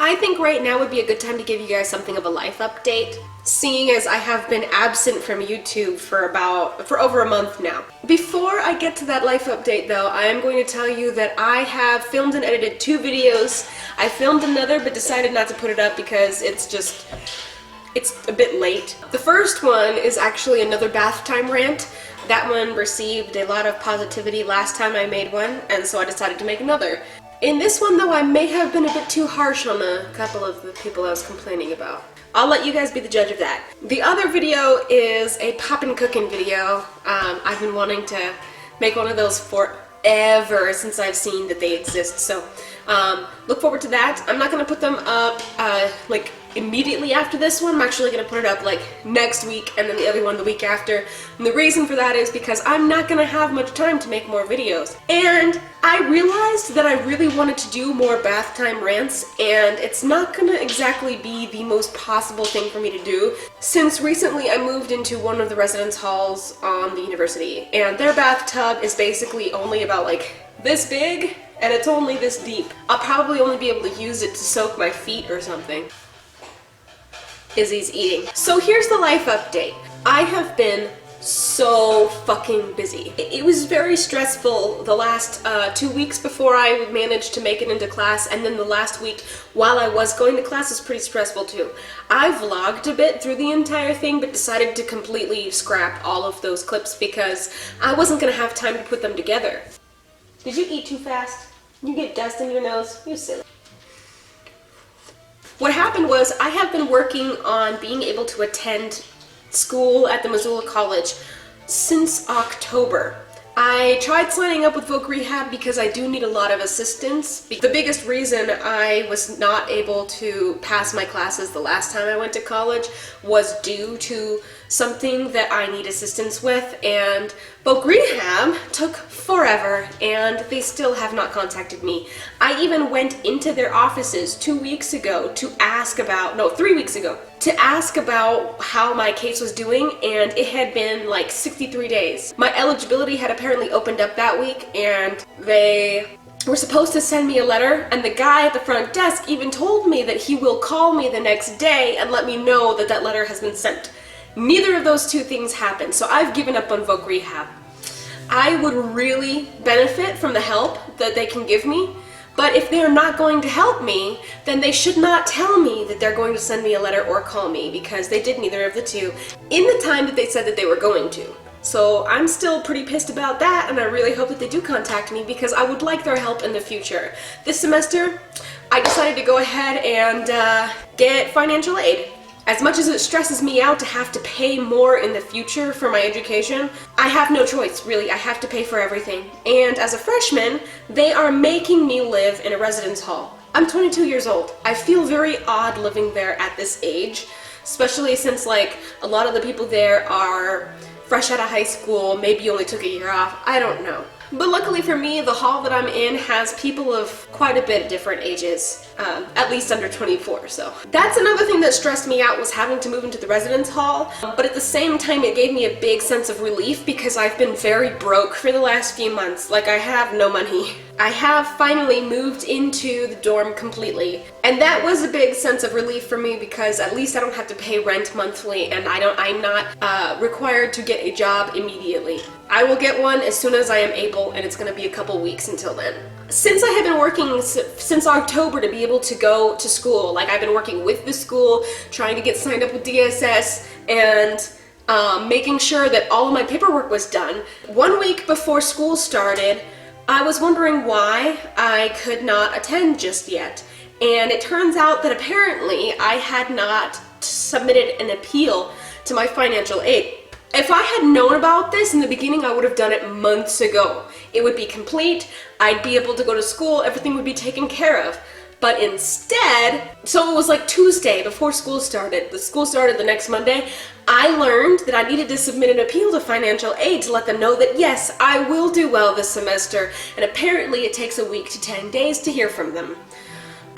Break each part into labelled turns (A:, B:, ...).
A: I think right now would be a good time to give you guys something of a life update, seeing as I have been absent from YouTube for over a month now. Before I get to that life update though, I am going to tell you that I have filmed and edited 2 videos. I filmed another but decided not to put it up because it's a bit late. The first one is actually another bath time rant. That one received a lot of positivity last time I made one, and so I decided to make another. In this one though, I may have been a bit too harsh on a couple of the people I was complaining about. I'll let you guys be the judge of that. The other video is a poppin' cookin' video. I've been wanting to make one of those forever since I've seen that they exist, so look forward to that. I'm not gonna put them up like immediately after this one. I'm actually gonna put it up like next week and then the other one the week after. And the reason for that is because I'm not gonna have much time to make more videos. And I realized that I really wanted to do more bath time rants, and it's not gonna exactly be the most possible thing for me to do, since recently I moved into one of the residence halls on the university, and their bathtub is basically only about like this big, and it's only this deep. I'll probably only be able to use it to soak my feet or something. Izzy's eating. So here's the life update. I have been so fucking busy. It was very stressful the last 2 weeks before I managed to make it into class, and then the last week while I was going to class was pretty stressful too. I vlogged a bit through the entire thing but decided to completely scrap all of those clips because I wasn't gonna have time to put them together. Did you eat too fast? You get dust in your nose? You silly. What happened was I have been working on being able to attend school at the Missoula College since October. I tried signing up with Voc Rehab because I do need a lot of assistance. The biggest reason I was not able to pass my classes the last time I went to college was due to something that I need assistance with, and Voc Rehab took forever and they still have not contacted me. I even went into their offices 2 weeks ago to ask about, no, 3 weeks ago, to ask about how my case was doing, and it had been like 63 days. My eligibility had apparently opened up that week, and they were supposed to send me a letter, and the guy at the front desk even told me that he will call me the next day and let me know that that letter has been sent. Neither of those 2 things happened, so I've given up on Voc Rehab. I would really benefit from the help that they can give me, but if they're not going to help me, then they should not tell me that they're going to send me a letter or call me, because they did neither of the 2 in the time that they said that they were going to. So I'm still pretty pissed about that, and I really hope that they do contact me because I would like their help in the future. This semester, I decided to go ahead and get financial aid. As much as it stresses me out to have to pay more in the future for my education, I have no choice, really. I have to pay for everything. And as a freshman, they are making me live in a residence hall. I'm 22 years old. I feel very odd living there at this age, especially since like a lot of the people there are fresh out of high school, maybe only took a year off, I don't know. But luckily for me, the hall that I'm in has people of quite a bit different ages, at least under 24, so. That's another thing that stressed me out, was having to move into the residence hall, but at the same time it gave me a big sense of relief because I've been very broke for the last few months. Like, I have no money. I have finally moved into the dorm completely, and that was a big sense of relief for me because at least I don't have to pay rent monthly, and I'm not required to get a job immediately. I will get one as soon as I am able, and it's going to be a couple weeks until then. Since I have been working since October to be able to go to school, like I've been working with the school, trying to get signed up with DSS, and making sure that all of my paperwork was done. 1 week before school started, I was wondering why I could not attend just yet. And it turns out that apparently I had not submitted an appeal to my financial aid. If I had known about this in the beginning, I would have done it months ago. It would be complete, I'd be able to go to school, everything would be taken care of. But instead, so it was like Tuesday before school started. The school started the next Monday. I learned that I needed to submit an appeal to financial aid to let them know that yes, I will do well this semester, and apparently it takes a week to 10 days to hear from them.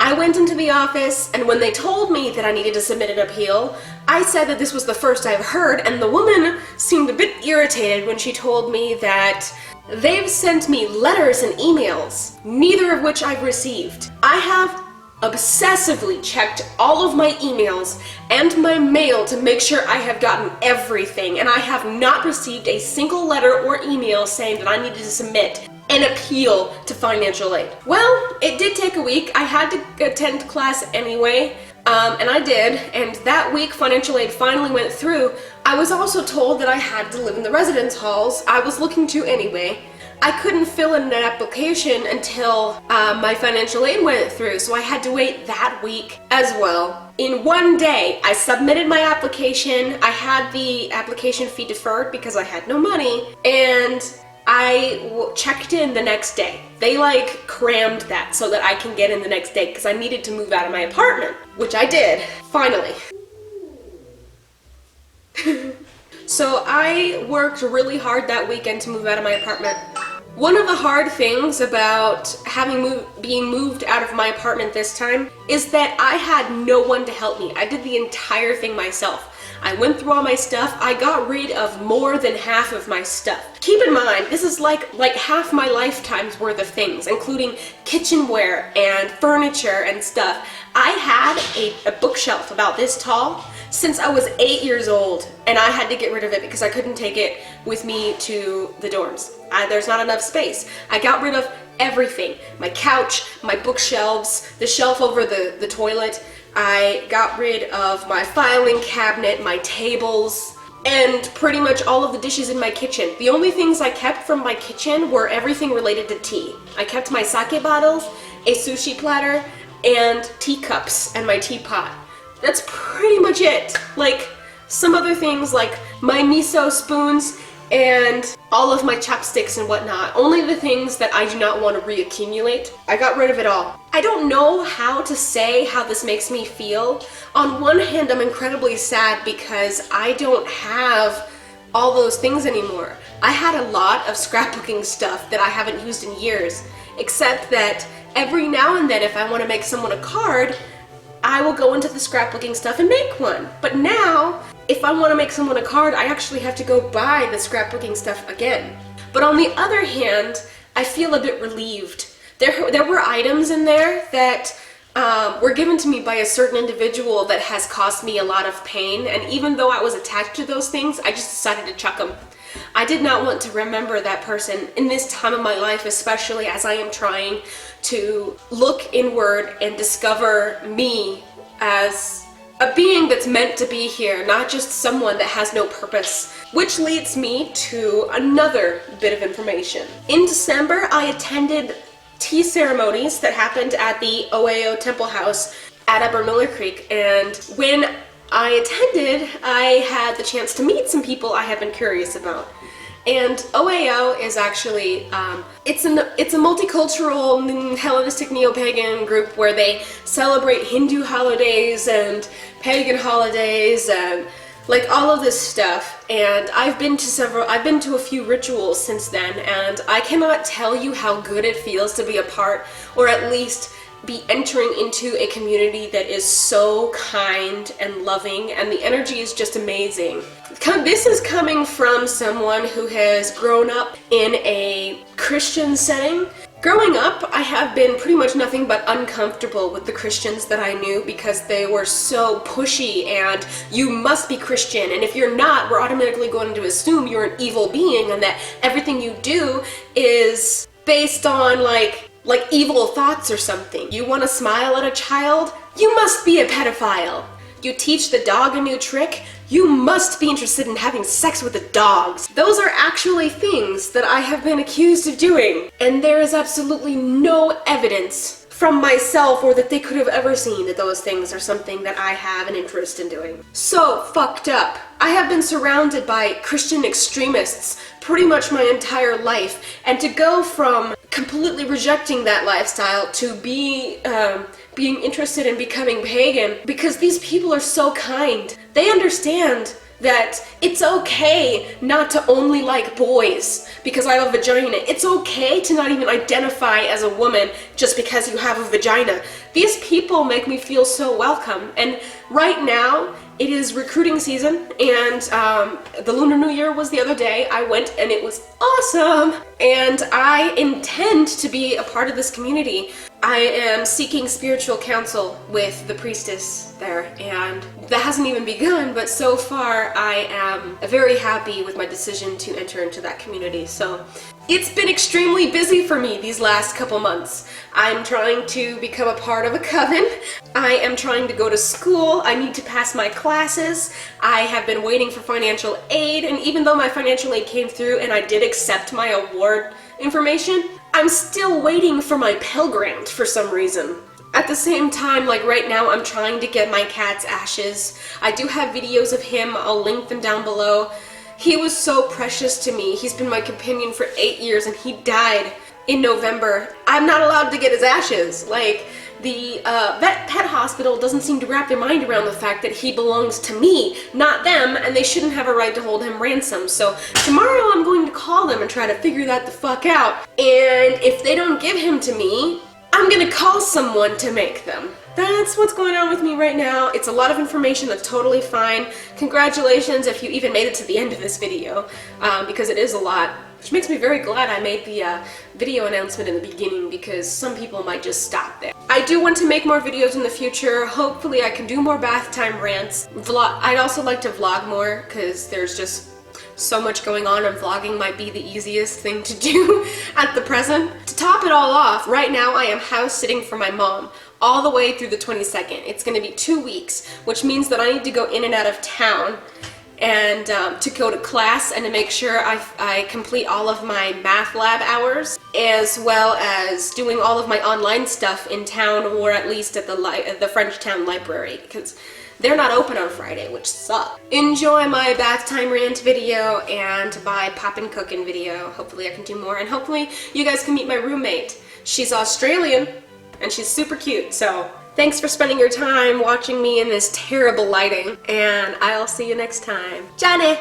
A: I went into the office, and when they told me that I needed to submit an appeal, I said that this was the first I've heard, and the woman seemed a bit irritated when she told me that they've sent me letters and emails, neither of which I've received. I have obsessively checked all of my emails and my mail to make sure I have gotten everything, and I have not received a single letter or email saying that I needed to submit an appeal to financial aid. Well, it did take a week. I had to attend class anyway, and I did, and that week financial aid finally went through. I was also told that I had to live in the residence halls. I was looking to anyway. I couldn't fill in an application until my financial aid went through, so I had to wait that week as well. In one day, I submitted my application. I had the application fee deferred because I had no money, and I checked in the next day. They like crammed that so that I can get in the next day because I needed to move out of my apartment, which I did, finally. So I worked really hard that weekend to move out of my apartment. One of the hard things about being moved out of my apartment this time is that I had no one to help me. I did the entire thing myself. I went through all my stuff. I got rid of more than half of my stuff. Keep in mind, this is like half my lifetime's worth of things, including kitchenware and furniture and stuff. I had a bookshelf about this tall since I was 8 years old, and I had to get rid of it because I couldn't take it with me to the dorms. There's not enough space. I got rid of everything. My couch, my bookshelves, the shelf over the toilet. I got rid of my filing cabinet, my tables, and pretty much all of the dishes in my kitchen. The only things I kept from my kitchen were everything related to tea. I kept my sake bottles, a sushi platter, and teacups and my teapot. That's pretty much it. Like, some other things like my miso spoons and all of my chopsticks and whatnot. Only the things that I do not want to reaccumulate. I got rid of it all. I don't know how to say how this makes me feel. On one hand, I'm incredibly sad because I don't have all those things anymore. I had a lot of scrapbooking stuff that I haven't used in years, except that every now and then if I want to make someone a card, I will go into the scrapbooking stuff and make one. But now, if I want to make someone a card, I actually have to go buy the scrapbooking stuff again. But on the other hand, I feel a bit relieved. There were items in there that were given to me by a certain individual that has caused me a lot of pain, and even though I was attached to those things, I just decided to chuck them. I did not want to remember that person in this time of my life, especially as I am trying to look inward and discover me as a being that's meant to be here, not just someone that has no purpose. Which leads me to another bit of information. In December, I attended tea ceremonies that happened at the OAO Temple House at Upper Miller Creek, and when I attended, I had the chance to meet some people I have been curious about. And OAO is actually, it's a multicultural Hellenistic neo-pagan group where they celebrate Hindu holidays and pagan holidays and like all of this stuff. And I've been to a few rituals since then, and I cannot tell you how good it feels to be a part, or at least be entering into a community that is so kind and loving, and the energy is just amazing. This is coming from someone who has grown up in a Christian setting. Growing up, I have been pretty much nothing but uncomfortable with the Christians that I knew because they were so pushy and you must be Christian, and if you're not, we're automatically going to assume you're an evil being and that everything you do is based on like evil thoughts or something. You want to smile at a child? You must be a pedophile. You teach the dog a new trick? You must be interested in having sex with the dogs. Those are actually things that I have been accused of doing, and there is absolutely no evidence from myself or that they could have ever seen that those things are something that I have an interest in doing. So fucked up. I have been surrounded by Christian extremists pretty much my entire life, and to go from completely rejecting that lifestyle to being interested in becoming pagan because these people are so kind. They understand that it's okay not to only like boys because I have a vagina. It's okay to not even identify as a woman just because you have a vagina. These people make me feel so welcome, and right now, It is recruiting season, and the Lunar New Year was the other day. I went and it was awesome, and I intend to be a part of this community. I am seeking spiritual counsel with the priestess there, and that hasn't even begun, but so far I am very happy with my decision to enter into that community. So it's been extremely busy for me these last couple months. I'm trying to become a part of a coven. I am trying to go to school. I need to pass my classes. I have been waiting for financial aid, and even though my financial aid came through and I did accept my award information, I'm still waiting for my Pell Grant for some reason. At the same time, like right now, I'm trying to get my cat's ashes. I do have videos of him. I'll link them down below. He was so precious to me. He's been my companion for 8 years, and he died in November. I'm not allowed to get his ashes. Like, the pet hospital doesn't seem to wrap their mind around the fact that he belongs to me, not them, and they shouldn't have a right to hold him ransom. So tomorrow I'm going to call them and try to figure that the fuck out. And if they don't give him to me, I'm gonna call someone to make them. That's what's going on with me right now. It's a lot of information. That's totally fine. Congratulations if you even made it to the end of this video, because it is a lot. Which makes me very glad I made the video announcement in the beginning, because some people might just stop there. I do want to make more videos in the future. Hopefully I can do more bath time rants. I'd also like to vlog more, because there's just so much going on, and vlogging might be the easiest thing to do at the present. To top it all off, right now I am house sitting for my mom all the way through the 22nd. It's going to be 2 weeks, which means that I need to go in and out of town and to go to class and to make sure I complete all of my math lab hours, as well as doing all of my online stuff in town, or at least at the Frenchtown library, because they're not open on Friday, which sucks. Enjoy my bath time rant video and my poppin' cookin' video. Hopefully I can do more, and hopefully you guys can meet my roommate. She's Australian, and she's super cute, so thanks for spending your time watching me in this terrible lighting, and I'll see you next time. Johnny!